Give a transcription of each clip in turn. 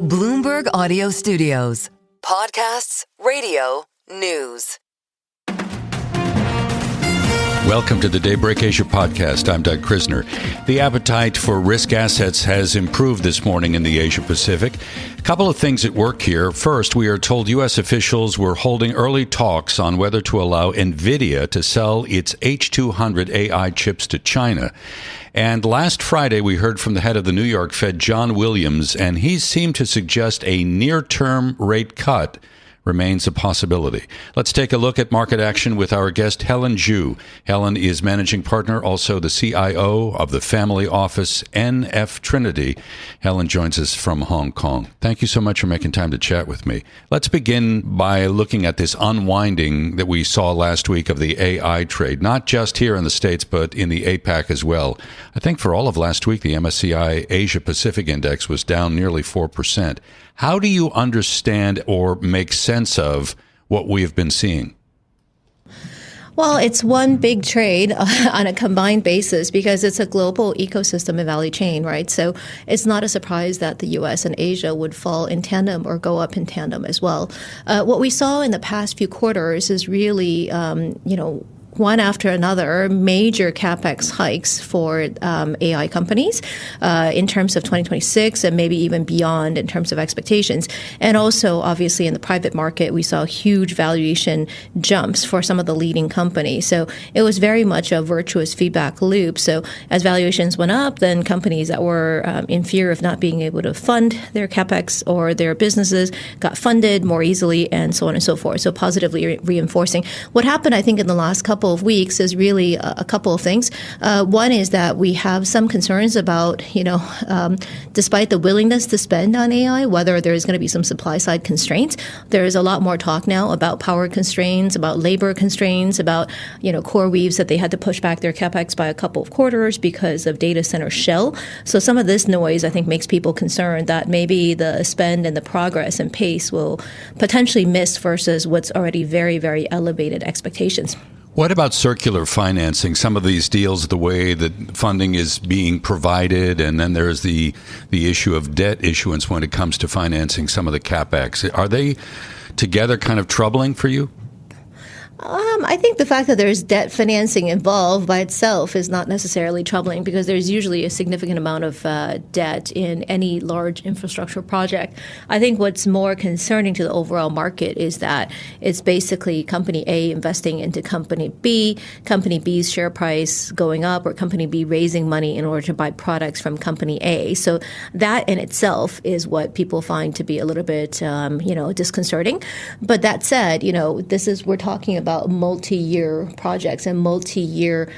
Bloomberg Audio Studios. Podcasts, radio, news. Welcome to the Daybreak Asia podcast. I'm Doug Krisner. The appetite for risk assets has improved this morning in the Asia Pacific. A couple of things at work here. First, we are told U.S. officials were holding early talks on whether to allow Nvidia to sell its H200 AI chips to China. And last Friday, we heard from the head of the New York Fed, John Williams, and he seemed to suggest a near-term rate cut remains a possibility. Let's take a look at market action with our guest, Helen Zhu. Helen is managing partner, also the CIO of the family office NF Trinity. Helen joins us from Hong Kong. Thank you so much for making time to chat with me. Let's begin by looking at this unwinding that we saw last week of the AI trade, not just here in the States, but in the APAC as well. I think for all of last week, the MSCI Asia Pacific Index was down nearly 4%. How do you understand or make sense of what we have been seeing? Well, it's one big trade on a combined basis because it's a global ecosystem and value chain, right? So it's not a surprise that the U.S. and Asia would fall in tandem or go up in tandem as well. What we saw in the past few quarters is really, one after another, major capex hikes for AI companies in terms of 2026 and maybe even beyond in terms of expectations. And also, obviously, in the private market, we saw huge valuation jumps for some of the leading companies. So it was very much a virtuous feedback loop. So as valuations went up, then companies that were in fear of not being able to fund their capex or their businesses got funded more easily and so on and so forth. So positively reinforcing. What happened, I think, in the last couple of weeks is really a couple of things. One is that we have some concerns about, despite the willingness to spend on AI, whether there's going to be some supply side constraints. There is a lot more talk now about power constraints, about labor constraints, about, CoreWeaves that they had to push back their capex by a couple of quarters because of data center shell. So some of this noise, I think, makes people concerned that maybe the spend and the progress and pace will potentially miss versus what's already very, very elevated expectations. What about circular financing? Some of these deals, the way that funding is being provided, and then there's the issue of debt issuance when it comes to financing some of the capex. Are they together kind of troubling for you? I think the fact that there's debt financing involved by itself is not necessarily troubling because there's usually a significant amount of debt in any large infrastructure project. I think what's more concerning to the overall market is that it's basically company A investing into company B's share price going up, or company B raising money in order to buy products from company A. So that in itself is what people find to be a little bit, disconcerting. But that said, we're talking about multi-year projects and multi-year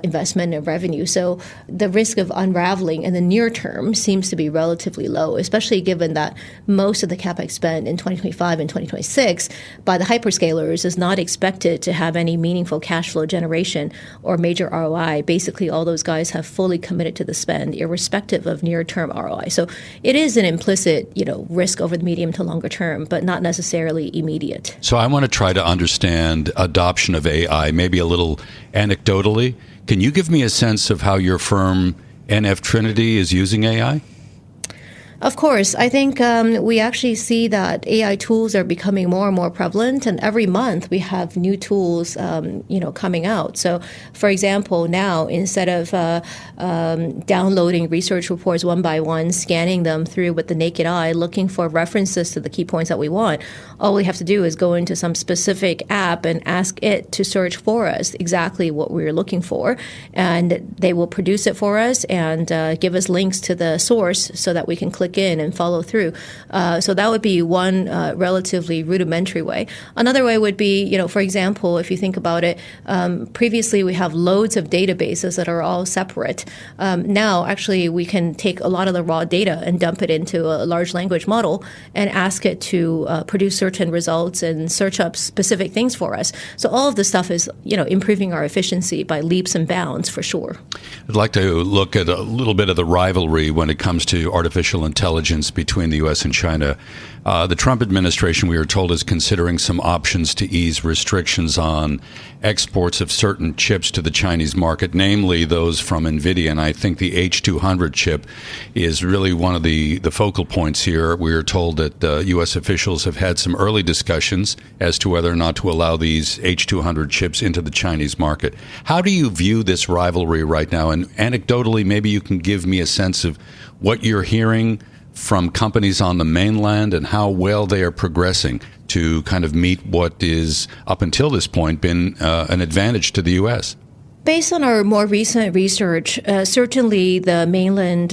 investment and revenue. So the risk of unraveling in the near term seems to be relatively low, especially given that most of the capex spend in 2025 and 2026 by the hyperscalers is not expected to have any meaningful cash flow generation or major ROI. Basically, all those guys have fully committed to the spend, irrespective of near-term ROI. So it is an implicit, risk over the medium to longer term, but not necessarily immediate. So I want to try to understand adoption of AI, maybe a little anecdotally. Can you give me a sense of how your firm, NF Trinity, is using AI? Of course. I think we actually see that AI tools are becoming more and more prevalent, and every month we have new tools, coming out. So, for example, now instead of downloading research reports one by one, scanning them through with the naked eye, looking for references to the key points that we want, all we have to do is go into some specific app and ask it to search for us exactly what we're looking for, and they will produce it for us and give us links to the source so that we can click in and follow through. So that would be one relatively rudimentary way. Another way would be, for example, if you think about it, previously we have loads of databases that are all separate. Now, actually, we can take a lot of the raw data and dump it into a large language model and ask it to produce certain results and search up specific things for us. So all of this stuff is, improving our efficiency by leaps and bounds for sure. I'd like to look at a little bit of the rivalry when it comes to artificial intelligence between the U.S. and China. The Trump administration, we are told, is considering some options to ease restrictions on exports of certain chips to the Chinese market, namely those from Nvidia. And I think the H200 chip is really one of the focal points here. We are told that U.S. officials have had some early discussions as to whether or not to allow these H200 chips into the Chinese market. How do you view this rivalry right now? And anecdotally, maybe you can give me a sense of what you're hearing from companies on the mainland and how well they are progressing to kind of meet what is, up until this point, been an advantage to the U.S. Based on our more recent research, certainly the mainland,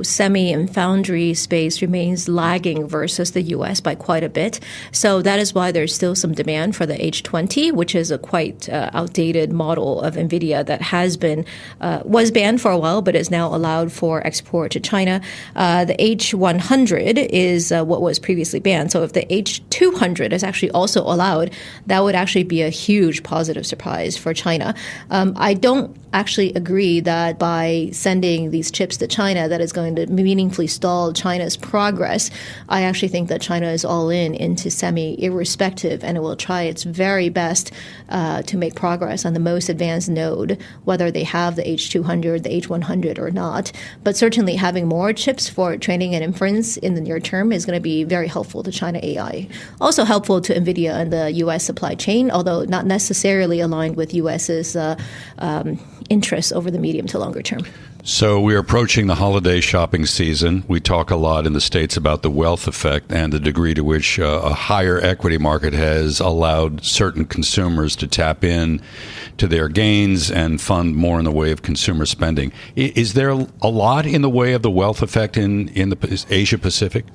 semi and foundry space remains lagging versus the U.S. by quite a bit. So that is why there's still some demand for the H20, which is a quite outdated model of Nvidia that was banned for a while, but is now allowed for export to China. The H100 is what was previously banned. So if the H200 is actually also allowed, that would actually be a huge positive surprise for China. I don't actually agree that by sending these chips to China that is going to meaningfully stall China's progress. I actually think that China is all into semi irrespective, and it will try its very best to make progress on the most advanced node, whether they have the H200, the H100 or not. But certainly having more chips for training and inference in the near term is going to be very helpful to China AI. Also helpful to Nvidia and the U.S. supply chain, although not necessarily aligned with U.S.'s interests over the medium to longer term. So we're approaching the holiday shopping season. We talk a lot in the States about the wealth effect and the degree to which a higher equity market has allowed certain consumers to tap in to their gains and fund more in the way of consumer spending. Is there a lot in the way of the wealth effect in the Asia Pacific?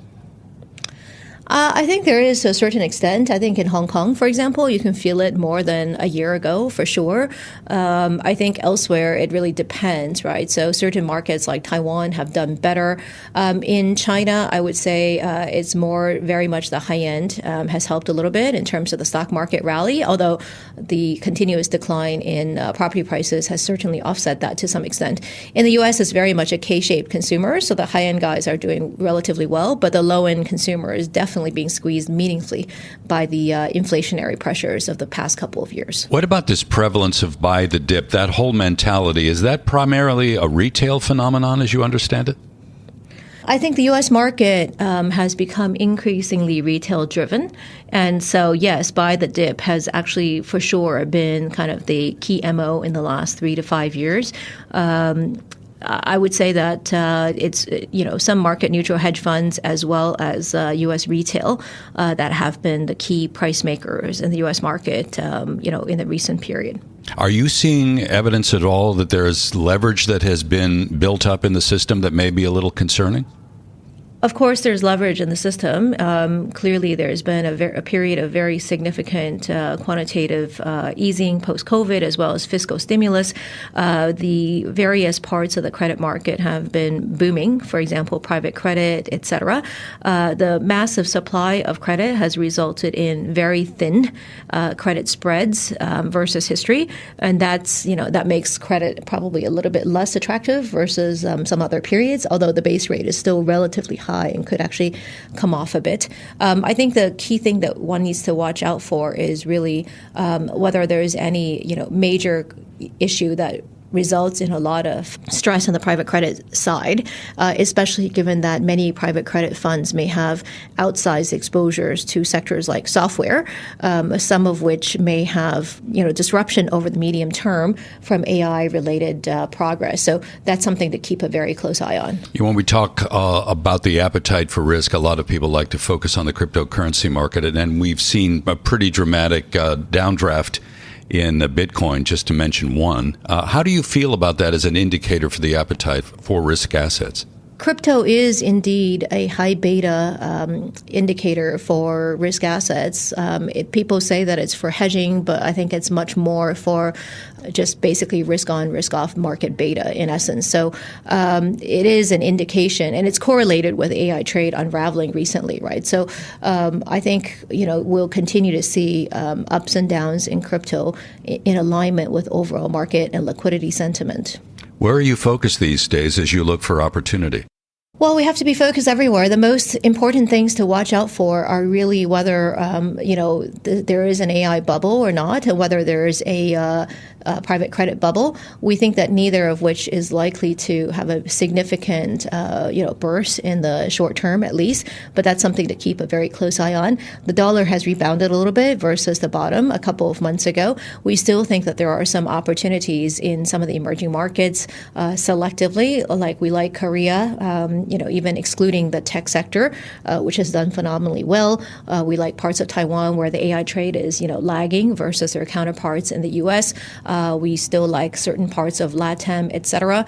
I think there is to a certain extent. I think in Hong Kong, for example, you can feel it more than a year ago, for sure. I think elsewhere, it really depends, right? So certain markets like Taiwan have done better. In China, I would say it's more very much the high end has helped a little bit in terms of the stock market rally, although the continuous decline in property prices has certainly offset that to some extent. In the U.S., it's very much a K-shaped consumer, so the high end guys are doing relatively well, but the low end consumer is definitely being squeezed meaningfully by the inflationary pressures of the past couple of years. What about this prevalence of buy the dip, that whole mentality? Is that primarily a retail phenomenon as you understand it? I think the U.S. market has become increasingly retail driven. And so, yes, buy the dip has actually for sure been kind of the key MO in the last 3 to 5 years. I would say that it's some market neutral hedge funds as well as U.S. retail that have been the key price makers in the U.S. market, in the recent period. Are you seeing evidence at all that there is leverage that has been built up in the system that may be a little concerning? Of course, there's leverage in the system. Clearly, there's been a period of very significant quantitative easing post-COVID, as well as fiscal stimulus. The various parts of the credit market have been booming, for example, private credit, et cetera. The massive supply of credit has resulted in very thin credit spreads versus history. And that makes credit probably a little bit less attractive versus some other periods, although the base rate is still relatively high and could actually come off a bit. I think the key thing that one needs to watch out for is really whether there is any major issue that results in a lot of stress on the private credit side, especially given that many private credit funds may have outsized exposures to sectors like software, some of which may have disruption over the medium term from AI-related progress. So that's something to keep a very close eye on. When we talk about the appetite for risk, a lot of people like to focus on the cryptocurrency market, and we've seen a pretty dramatic downdraft in Bitcoin, just to mention one. How do you feel about that as an indicator for the appetite for risk assets? Crypto is indeed a high beta indicator for risk assets. People say that it's for hedging, but I think it's much more for just basically risk on, risk off market beta in essence. So it is an indication, and it's correlated with AI trade unraveling recently, right? So I think we'll continue to see ups and downs in crypto in alignment with overall market and liquidity sentiment. Where are you focused these days as you look for opportunity? Well, we have to be focused everywhere. The most important things to watch out for are really whether, there is an AI bubble or not, and whether there is a private credit bubble. We think that neither of which is likely to have a significant, burst in the short term, at least. But that's something to keep a very close eye on. The dollar has rebounded a little bit versus the bottom a couple of months ago. We still think that there are some opportunities in some of the emerging markets selectively, like we like Korea. Even excluding the tech sector, which has done phenomenally well. We like parts of Taiwan where the AI trade is, lagging versus their counterparts in the U.S. We still like certain parts of LATAM, et cetera.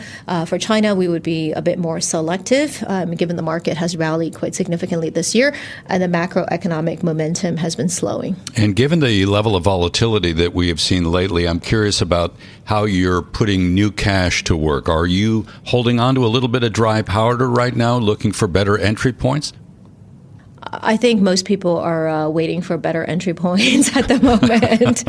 For China, we would be a bit more selective, given the market has rallied quite significantly this year, and the macroeconomic momentum has been slowing. And given the level of volatility that we have seen lately, I'm curious about how you're putting new cash to work. Are you holding on to a little bit of dry powder right now, looking for better entry points? I think most people are waiting for better entry points at the moment.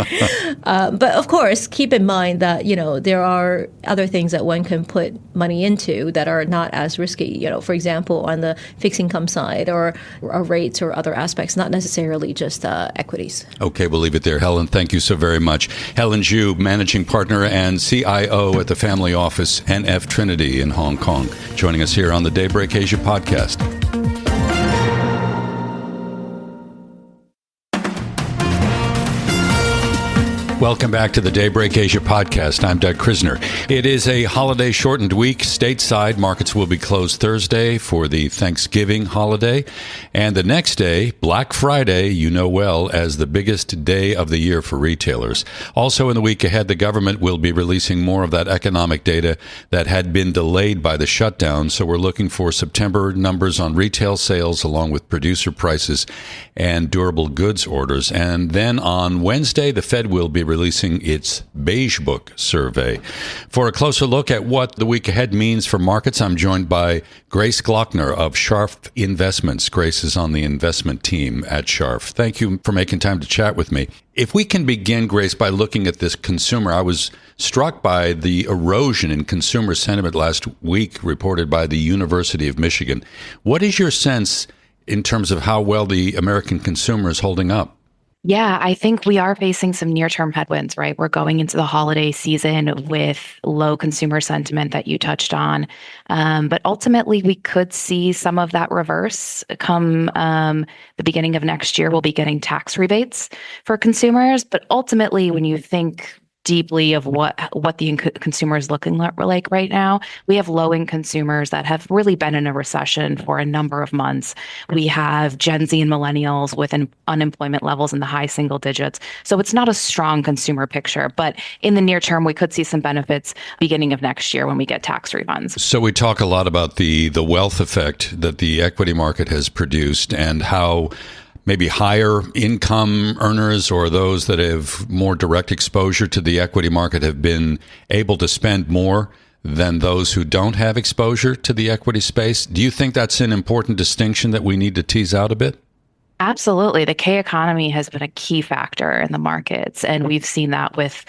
But of course, keep in mind that, there are other things that one can put money into that are not as risky, for example, on the fixed income side or rates or other aspects, not necessarily just equities. Okay, we'll leave it there. Helen, thank you so very much. Helen Zhu, Managing Partner and CIO at the family office NF Trinity in Hong Kong, joining us here on the Daybreak Asia podcast. Welcome back to the Daybreak Asia podcast. I'm Doug Krisner. It is a holiday-shortened week. Stateside, markets will be closed Thursday for the Thanksgiving holiday. And the next day, Black Friday, you know well, as the biggest day of the year for retailers. Also in the week ahead, the government will be releasing more of that economic data that had been delayed by the shutdown. So we're looking for September numbers on retail sales along with producer prices and durable goods orders. And then on Wednesday, the Fed will be releasing its Beige book survey. For a closer look at what the week ahead means for markets, I'm joined by Grace Glockner of Scharf Investments. Grace is on the investment team at Scharf. Thank you for making time to chat with me. If we can begin, Grace, by looking at this consumer, I was struck by the erosion in consumer sentiment last week reported by the University of Michigan. What is your sense in terms of how well the American consumer is holding up? Yeah, I think we are facing some near-term headwinds, right? We're going into the holiday season with low consumer sentiment that you touched on. But ultimately, we could see some of that reverse come the beginning of next year. We'll be getting tax rebates for consumers. But ultimately, when you think deeply of what the consumer is looking like right now, we have low-income consumers that have really been in a recession for a number of months. We have Gen Z and millennials with unemployment levels in the high single digits. So it's not a strong consumer picture, but in the near term, we could see some benefits beginning of next year when we get tax refunds. So we talk a lot about the wealth effect that the equity market has produced and how maybe higher income earners or those that have more direct exposure to the equity market have been able to spend more than those who don't have exposure to the equity space. Do you think that's an important distinction that we need to tease out a bit? Absolutely. The K economy has been a key factor in the markets, and we've seen that with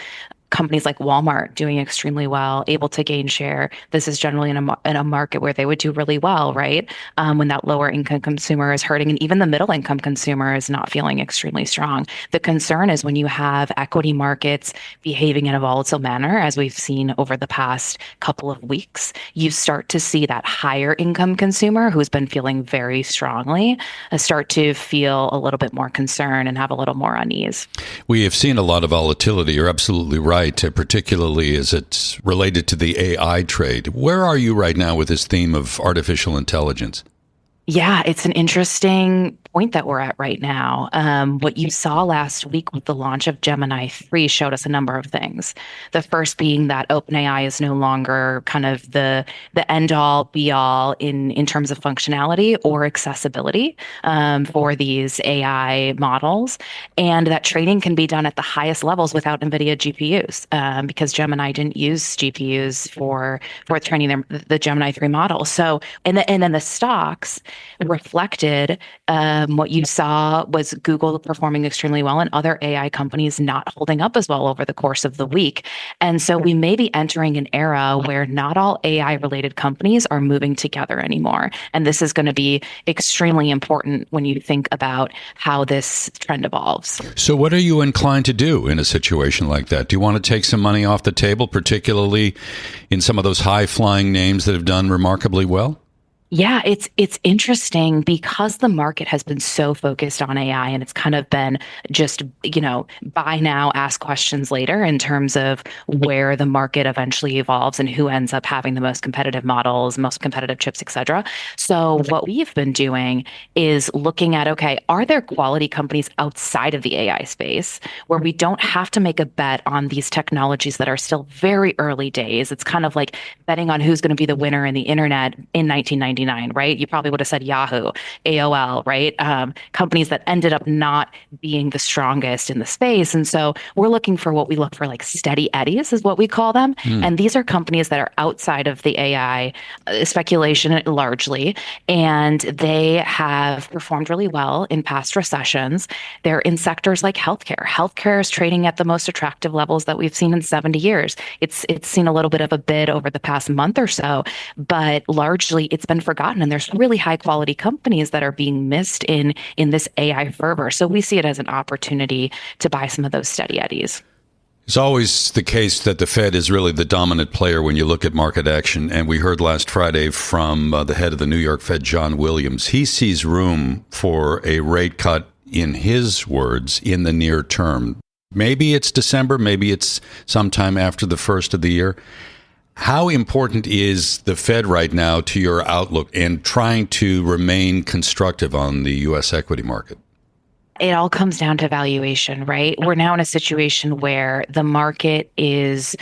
companies like Walmart doing extremely well, able to gain share. This is generally in a market where they would do really well, right? When that lower income consumer is hurting, and even the middle income consumer is not feeling extremely strong. The concern is when you have equity markets behaving in a volatile manner, as we've seen over the past couple of weeks, you start to see that higher income consumer who's been feeling very strongly start to feel a little bit more concerned and have a little more unease. We have seen a lot of volatility. You're absolutely right. Particularly as it's related to the AI trade. Where are you right now with this theme of artificial intelligence? Yeah, it's an interesting point that we're at right now. What you saw last week with the launch of Gemini 3 showed us a number of things. The first being that OpenAI is no longer kind of the end-all, be-all in terms of functionality or accessibility for these AI models, and that training can be done at the highest levels without NVIDIA GPUs because Gemini didn't use GPUs for the Gemini 3 model. So, and then the stocks reflected What you saw was Google performing extremely well and other AI companies not holding up as well over the course of the week. And so we may be entering an era where not all AI related companies are moving together anymore. And this is going to be extremely important when you think about how this trend evolves. So what are you inclined to do in a situation like that? Do you want to take some money off the table, particularly in some of those high-flying names that have done remarkably well? Yeah, it's interesting because the market has been so focused on AI and it's kind of been just, buy now, ask questions later in terms of where the market eventually evolves and who ends up having the most competitive models, most competitive chips, et cetera. So what we've been doing is looking at, okay, are there quality companies outside of the AI space where we don't have to make a bet on these technologies that are still very early days? It's kind of like betting on who's going to be the winner in the internet in 1999. Right? You probably would have said Yahoo, AOL, right? Companies that ended up not being the strongest in the space. And so we're looking for what we look for, like steady eddies is what we call them. And these are companies that are outside of the AI speculation largely, and they have performed really well in past recessions. They're in sectors like healthcare. Healthcare is trading at the most attractive levels that we've seen in 70 years. It's seen a little bit of a bid over the past month or so, but largely it's been forgotten. And there's really high quality companies that are being missed in this AI fervor. So we see it as an opportunity to buy some of those steady eddies. It's always the case that the Fed is really the dominant player when you look at market action. And we heard last Friday from the head of the New York Fed, John Williams. He sees room for a rate cut, in his words, in the near term. Maybe it's December, maybe it's sometime after the first of the year. How important is the Fed right now to your outlook and trying to remain constructive on the U.S. equity market? It all comes down to valuation, right? We're now in a situation where the market is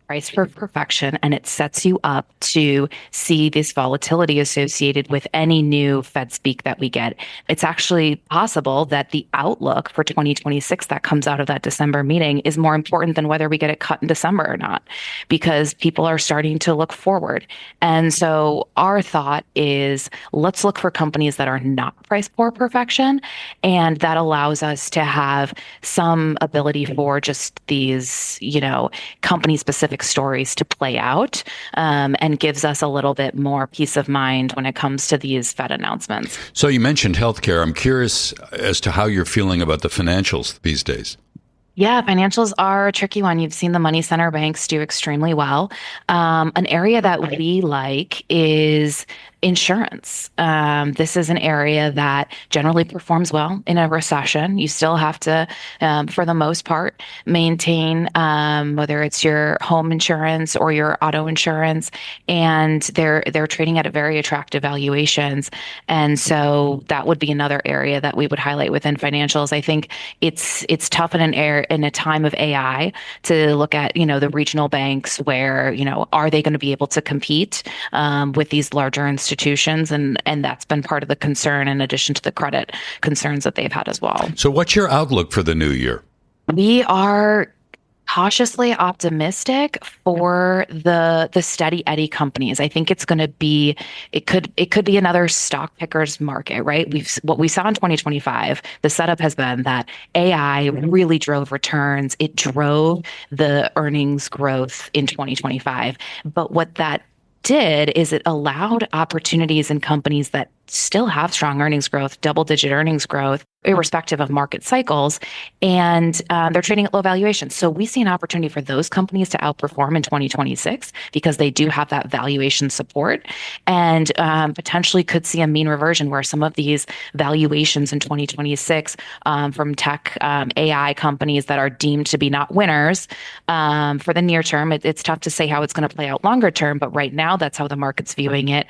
priced for perfection, and it sets you up to see this volatility associated with any new Fed speak that we get. It's actually possible that the outlook for 2026 that comes out of that December meeting is more important than whether we get it cut in December or not, because people are starting to look forward. And so our thought is, let's look for companies that are not priced for perfection, and that allows us to have some ability for just these, company-specific stories to play out, and gives us a little bit more peace of mind when it comes to these Fed announcements. So you mentioned healthcare. I'm curious as to how you're feeling about the financials these days. Yeah, financials are a tricky one. You've seen the money center banks do extremely well. An area that we like is insurance. This is an area that generally performs well in a recession. You still have to, for the most part, maintain whether it's your home insurance or your auto insurance, and they're trading at a very attractive valuations. And so that would be another area that we would highlight within financials. I think it's tough in a time of AI to look at the regional banks where are they going to be able to compete with these larger institutions, and that's been part of the concern in addition to the credit concerns that they've had as well. So what's your outlook for the new year? We are cautiously optimistic for the steady eddy companies. I think it's going to be, it could be another stock pickers market, right? What we saw in 2025, the setup has been that AI really drove returns. It drove the earnings growth in 2025. But what that did is it allowed opportunities in companies that still have strong earnings growth, double-digit earnings growth, irrespective of market cycles, and they're trading at low valuations. So we see an opportunity for those companies to outperform in 2026 because they do have that valuation support, and potentially could see a mean reversion where some of these valuations in 2026 from tech AI companies that are deemed to be not winners for the near term. It's tough to say how it's going to play out longer term, but right now that's how the market's viewing it.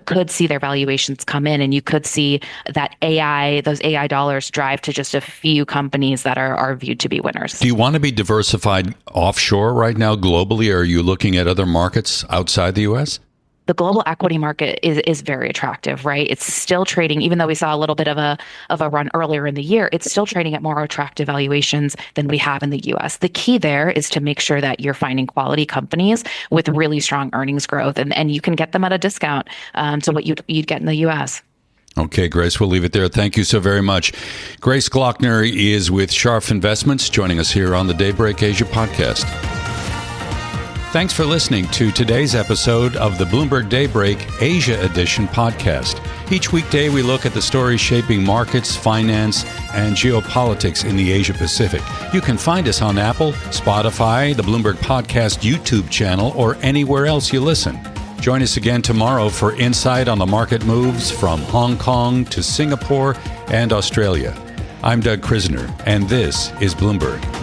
Could see their valuations come in, and you could see that those AI dollars drive to just a few companies that are viewed to be winners. Do you want to be diversified offshore right now globally, or are you looking at other markets outside the U.S.? The global equity market is very attractive, right? It's still trading, even though we saw a little bit of a run earlier in the year, it's still trading at more attractive valuations than we have in the US. The key there is to make sure that you're finding quality companies with really strong earnings growth, and you can get them at a discount to what you'd get in the US. Okay, Grace, we'll leave it there. Thank you so very much. Grace Glockner is with Scharf Investments, joining us here on the Daybreak Asia podcast. Thanks for listening to today's episode of the Bloomberg Daybreak Asia Edition podcast. Each weekday, we look at the stories shaping markets, finance, and geopolitics in the Asia Pacific. You can find us on Apple, Spotify, the Bloomberg Podcast YouTube channel, or anywhere else you listen. Join us again tomorrow for insight on the market moves from Hong Kong to Singapore and Australia. I'm Doug Krisner, and this is Bloomberg.